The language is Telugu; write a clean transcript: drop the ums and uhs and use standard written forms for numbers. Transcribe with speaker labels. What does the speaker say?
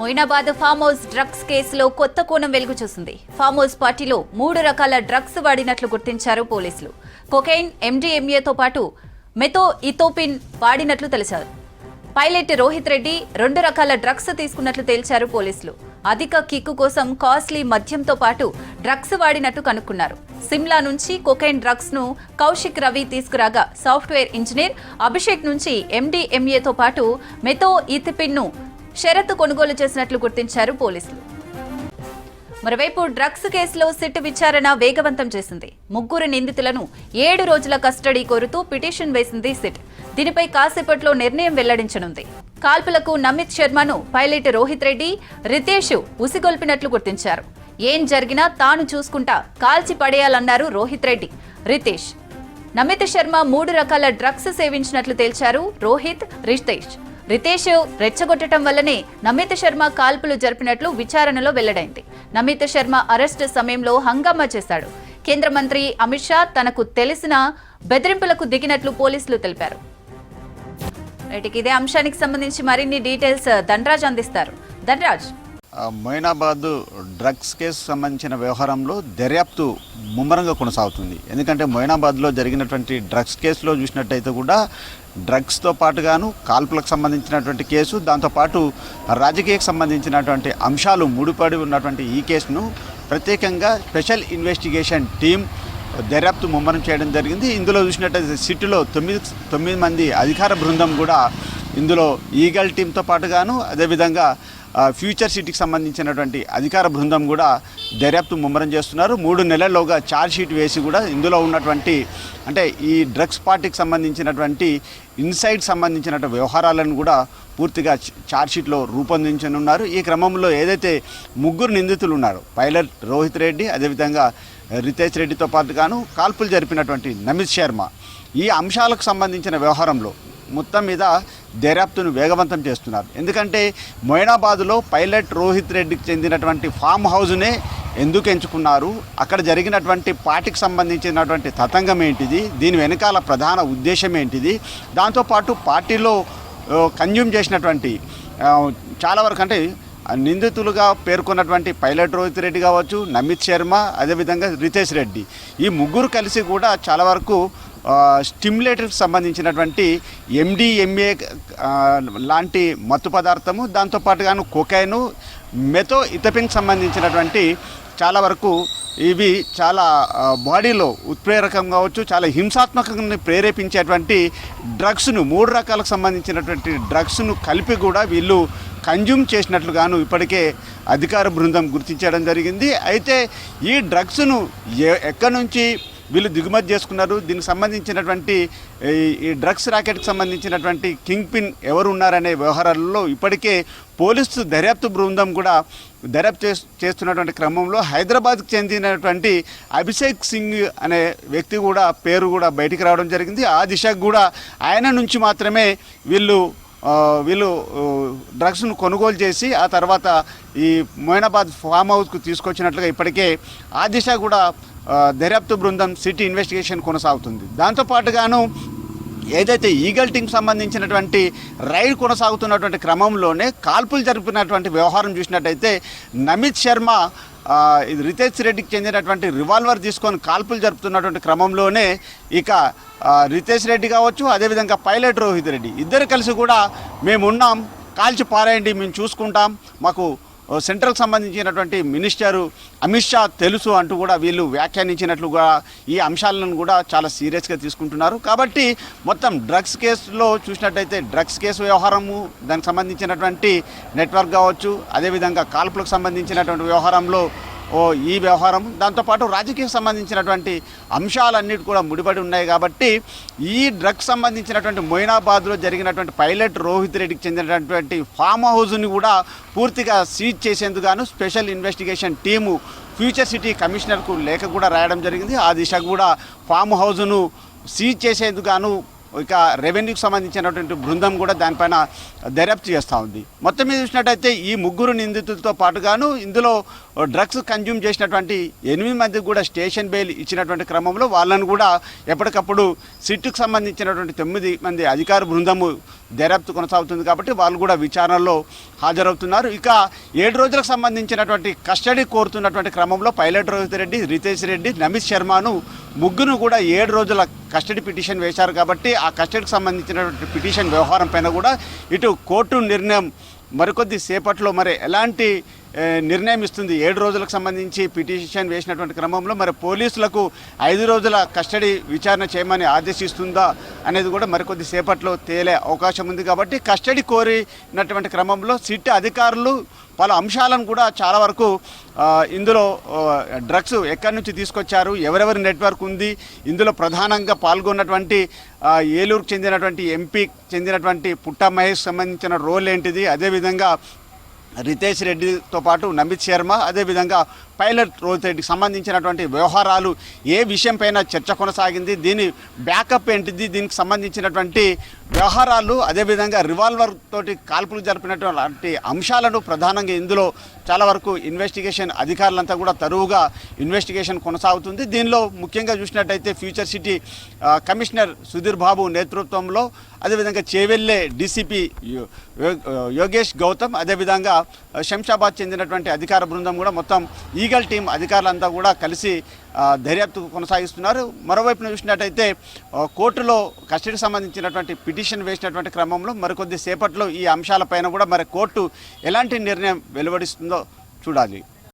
Speaker 1: మొయినాబాద్ ఫామ్ హౌస్ డ్రగ్స్ కేసులో కొత్త కోణం వెలుగు చూసింది. ఫామ్ హౌస్ పార్టీలో 3 రకాల డ్రగ్స్ వాడినట్లు గుర్తించారు పోలీసులు. కొకైన్, ఎండీఎంఏతో పాటు మెథోఇథోపిన్ వాడినట్లు తెలిసారు. పైలట్ రోహిత్ రెడ్డి 2 రకాల డ్రగ్స్ తీసుకున్నట్లు తేల్చారు పోలీసులు. అధిక కిక్కు కోసం కాస్ట్లీ మద్యంతో పాటు డ్రగ్స్ వాడినట్టు కనుక్కున్నారు. సిమ్లా నుంచి కొకైన్ డ్రగ్స్ ను కౌశిక్ రవి తీసుకురాగా సాఫ్ట్వేర్ ఇంజనీర్ అభిషేక్ నుంచి ఎండీఎంఏతో పాటు మెథోఇథోపిన్ ను షరతు కొనుగోలు చేసినట్లు గుర్తించారు పోలీసులు. మరోవైపు డ్రగ్స్ కేసులో సిట్ విచారణ వేగవంతం చేసింది. 3 నిందితులను 7 రోజుల కస్టడీ కోరుతూ పిటిషన్ వేసింది సిట్. దీనిపై కాసేపట్లో నిర్ణయం వెల్లడించనుంది. కాల్పులకు నమిత్ శర్మను పైలట్ రోహిత్ రెడ్డి, రితేష్ ఉసిగొల్పినట్లు గుర్తించారు. ఏం జరిగినా తాను చూసుకుంటా, కాల్చి పడేయాలన్నారు రోహిత్ రెడ్డి, రితేష్. నమిత్ శర్మ 3 రకాల డ్రగ్స్ సేవించినట్లు తేల్చారు రోహిత్, రితేష్ రెచ్చగొట్టడం వల్లనే నమిత్ శర్మ కాల్పులు జరిపినట్లు విచారణలో వెల్లడైంది. నమిత్ శర్మ అరెస్ట్ సమయంలో హంగామా చేశాడు. కేంద్ర మంత్రి అమిత్ షా తనకు తెలిసిన బెదిరింపులకు దిగినట్లు పోలీసులు తెలిపారు. ఇదే అంశానికి సంబంధించి మరిన్ని డీటెయిల్స్ ధనరాజ్ అందిస్తారు. ధనరాజ్,
Speaker 2: మొయినాబాద్ డ్రగ్స్ కేసు సంబంధించిన వ్యవహారంలో దర్యాప్తు ముమ్మరంగా కొనసాగుతుంది. ఎందుకంటే మొయినాబాద్లో జరిగినటువంటి డ్రగ్స్ కేసులో చూసినట్టయితే కూడా డ్రగ్స్తో పాటుగాను కాల్పులకు సంబంధించినటువంటి కేసు, దాంతోపాటు రాజకీయకు సంబంధించినటువంటి అంశాలు ముడిపడి ఉన్నటువంటి ఈ కేసును ప్రత్యేకంగా స్పెషల్ ఇన్వెస్టిగేషన్ టీం దర్యాప్తు ముమ్మరం చేయడం జరిగింది. ఇందులో చూసినట్టయితే సిట్టులో 9 మంది అధికార బృందం కూడా ఇందులో ఈగల్ టీంతో పాటుగాను అదేవిధంగా ఫ్యూచర్ సిటీకి సంబంధించినటువంటి అధికార బృందం కూడా దర్యాప్తు ముమ్మరం చేస్తున్నారు. 3 నెలల్లోగా ఛార్జ్షీట్ వేసి కూడా ఇందులో ఉన్నటువంటి అంటే ఈ డ్రగ్స్ పార్టీకి సంబంధించినటువంటి ఇన్సైడ్ సంబంధించినటువంటి వ్యవహారాలను కూడా పూర్తిగా ఛార్జ్షీట్లో రూపొందించనున్నారు. ఈ క్రమంలో ఏదైతే 3 నిందితులు ఉన్నారో పైలట్ రోహిత్ రెడ్డి, అదేవిధంగా రితేష్ రెడ్డితో పాటుగాను కాల్పులు జరిపినటువంటి నమిత్ శర్మ, ఈ అంశాలకు సంబంధించిన వ్యవహారంలో మొత్తం మీద దర్యాప్తును వేగవంతం చేస్తున్నారు. ఎందుకంటే మొయినాబాద్లో పైలట్ రోహిత్ రెడ్డికి చెందినటువంటి ఫామ్ హౌస్నే ఎందుకు ఎంచుకున్నారు, అక్కడ జరిగినటువంటి పార్టీకి సంబంధించినటువంటి తతంగం ఏంటిది, దీని వెనకాల ప్రధాన ఉద్దేశం ఏంటిది, దాంతోపాటు పార్టీలో కన్జ్యూమ్ చేసినటువంటి చాలా వరకు అంటే నిందితులుగా పేర్కొన్నటువంటి పైలట్ రోహిత్ రెడ్డి కావచ్చు, నమిత్ శర్మ, అదేవిధంగా రితేష్ రెడ్డి, ఈ 3 కలిసి కూడా చాలా వరకు స్టిమ్యులేటర్కి సంబంధించినటువంటి ఎండీఎంఏ లాంటి మత్తు పదార్థము, దాంతోపాటుగాను కొకైను, మెథోఇథోపిన్కి సంబంధించినటువంటి చాలా వరకు ఇవి చాలా బాడీలో ఉత్ప్రేరకం కావచ్చు, చాలా హింసాత్మకంగా ప్రేరేపించేటువంటి డ్రగ్స్ను 3 రకాలకు సంబంధించినటువంటి డ్రగ్స్ను కలిపి కూడా వీళ్ళు కన్జ్యూమ్ చేసినట్లుగాను ఇప్పటికే అధికార బృందం గుర్తించడం జరిగింది. అయితే ఈ డ్రగ్స్ను ఎక్కడి నుంచి వీళ్ళు దిగుమతి చేసుకున్నారు, దీనికి సంబంధించినటువంటి ఈ డ్రగ్స్ ర్యాకెట్కి సంబంధించినటువంటి కింగ్ పిన్ ఎవరు ఉన్నారనే వ్యవహారాలలో ఇప్పటికే పోలీసు దర్యాప్తు బృందం కూడా దర్యాప్తు చేస్తున్నటువంటి క్రమంలో హైదరాబాద్కి చెందినటువంటి అభిషేక్ సింగ్ అనే వ్యక్తి కూడా పేరు కూడా బయటికి రావడం జరిగింది. ఆ దిశకు కూడా ఆయన నుంచి మాత్రమే వీళ్ళు డ్రగ్స్ను కొనుగోలు చేసి ఆ తర్వాత ఈ మొయినాబాద్ ఫామ్ హౌస్కు తీసుకొచ్చినట్లుగా ఇప్పటికే ఆ దిశ కూడా దర్యాప్తు బృందం సిటీ ఇన్వెస్టిగేషన్ కొనసాగుతుంది. దాంతోపాటుగాను ఏదైతే ఈగల్ టీంకి సంబంధించినటువంటి రైడ్ కొనసాగుతున్నటువంటి క్రమంలోనే కాల్పులు జరిపినటువంటి వ్యవహారం చూసినట్టయితే నమిత్ శర్మ రితేష్ రెడ్డికి చెందినటువంటి రివాల్వర్ తీసుకొని కాల్పులు జరుపుతున్నటువంటి క్రమంలోనే ఇక రితేష్ రెడ్డి కావచ్చు, అదేవిధంగా పైలట్ రోహిత్ రెడ్డి ఇద్దరు కలిసి కూడా మేమున్నాం, కాల్చి పారేయండి, మేము చూసుకుంటాం, మాకు సెంట్రల్కి సంబంధించినటువంటి మినిస్టరు అమిత్ షా తెలుసు అంటూ కూడా వీళ్ళు వ్యాఖ్యానించినట్లుగా ఈ అంశాలను కూడా చాలా సీరియస్గా తీసుకుంటున్నారు. కాబట్టి మొత్తం డ్రగ్స్ కేసులో చూసినట్టయితే డ్రగ్స్ కేసు వ్యవహారము, దానికి సంబంధించినటువంటి నెట్వర్క్ కావచ్చు, అదేవిధంగా కాల్పులకు సంబంధించినటువంటి వ్యవహారంలో ఈ వ్యవహారం, దాంతోపాటు రాజకీయ సంబంధించినటువంటి అంశాలన్నిటి కూడా ముడిపడి ఉన్నాయి. కాబట్టి ఈ డ్రగ్స్ సంబంధించినటువంటి మొయినాబాద్లో జరిగినటువంటి పైలట్ రోహిత్ రెడ్డికి చెందినటువంటి ఫామ్ హౌస్ని కూడా పూర్తిగా సీజ్ చేసేందుకు special investigation team Future City కమిషనర్కు లేఖ కూడా రాయడం జరిగింది. ఆ దిశకు కూడా ఫామ్ హౌస్ను సీజ్ చేసేందుకు ఇక రెవెన్యూకి సంబంధించినటువంటి బృందం కూడా దానిపైన దర్యాప్తు చేస్తూ ఉంది. మొత్తం మీద చూసినట్టయితే ఈ 3 నిందితులతో పాటుగాను ఇందులో డ్రగ్స్ కన్జ్యూమ్ చేసినటువంటి 8 మందికి కూడా స్టేషన్ బెయిల్ ఇచ్చినటువంటి క్రమంలో వాళ్ళను కూడా ఎప్పటికప్పుడు సిట్టుకు సంబంధించినటువంటి 9 మంది అధికార బృందము దర్యాప్తు కొనసాగుతుంది కాబట్టి వాళ్ళు కూడా విచారణలో హాజరవుతున్నారు. ఇక 7 రోజులకు సంబంధించినటువంటి కస్టడీ కోరుతున్నటువంటి క్రమంలో పైలట్ రోహిత్ రెడ్డి, రితేష్ రెడ్డి, నమిత్ శర్మను ముగ్గురు కూడా 7 రోజుల కస్టడీ పిటిషన్ వేశారు కాబట్టి ఆ కస్టడీకి సంబంధించినటువంటి పిటిషన్ వ్యవహారం పైన కూడా ఇటు కోర్టు నిర్ణయం మరికొద్ది సేపట్లో మరి ఎలాంటి నిర్ణయం ఇస్తుంది. 7 రోజులకు సంబంధించి పిటిషన్ వేసినటువంటి క్రమంలో మరి పోలీసులకు 5 రోజుల కస్టడీ విచారణ చేయమని ఆదేశిస్తుందా అనేది కూడా మరికొద్ది సేపట్లో తేలే అవకాశం ఉంది. కాబట్టి కస్టడీ కోరినటువంటి క్రమంలో సిట్ అధికారులు పలు అంశాలను కూడా చాలా వరకు ఇందులో డ్రగ్స్ ఎక్కడి నుంచి తీసుకొచ్చారు, ఎవరెవరి నెట్వర్క్ ఉంది, ఇందులో ప్రధానంగా పాల్గొన్నటువంటి ఏలూరుకు చెందినటువంటి ఎంపీ చెందినటువంటి పుట్ట మహేష్ సంబంధించిన రోల్ ఏంటిది, అదేవిధంగా రితేష్ రెడ్డితో పాటు నమిత్ శర్మ, అదేవిధంగా పైలట్ రోహిత్ రెడ్డికి సంబంధించినటువంటి వ్యవహారాలు ఏ విషయం పైన చర్చ కొనసాగింది, దీని బ్యాకప్ ఏంటిది, దీనికి సంబంధించినటువంటి వ్యవహారాలు, అదేవిధంగా రివాల్వర్ తోటి కాల్పులు జరిపినటువంటి అంశాలను ప్రధానంగా ఇందులో చాలా వరకు ఇన్వెస్టిగేషన్ అధికారులంతా కూడా తరువుగా ఇన్వెస్టిగేషన్ కొనసాగుతుంది. దీనిలో ముఖ్యంగా చూసినట్టయితే future city commissioner Sudheer Babu నేతృత్వంలో, అదేవిధంగా చేవెళ్ళే డీసీపీ యోగేష్ గౌతమ్, అదేవిధంగా శంషాబాద్ చెందినటువంటి అధికార బృందం కూడా మొత్తం ఈగల్ టీం అధికారులంతా కూడా కలిసి దర్యాప్తు కొనసాగిస్తున్నారు. మరోవైపున చూసినట్టయితే కోర్టులో కస్టడీకి సంబంధించినటువంటి పిటిషన్ వేసినటువంటి క్రమంలో మరికొద్ది సేపట్లో ఈ అంశాలపైన కూడా మరి కోర్టు ఎలాంటి నిర్ణయం వెలువడిస్తుందో చూడాలి.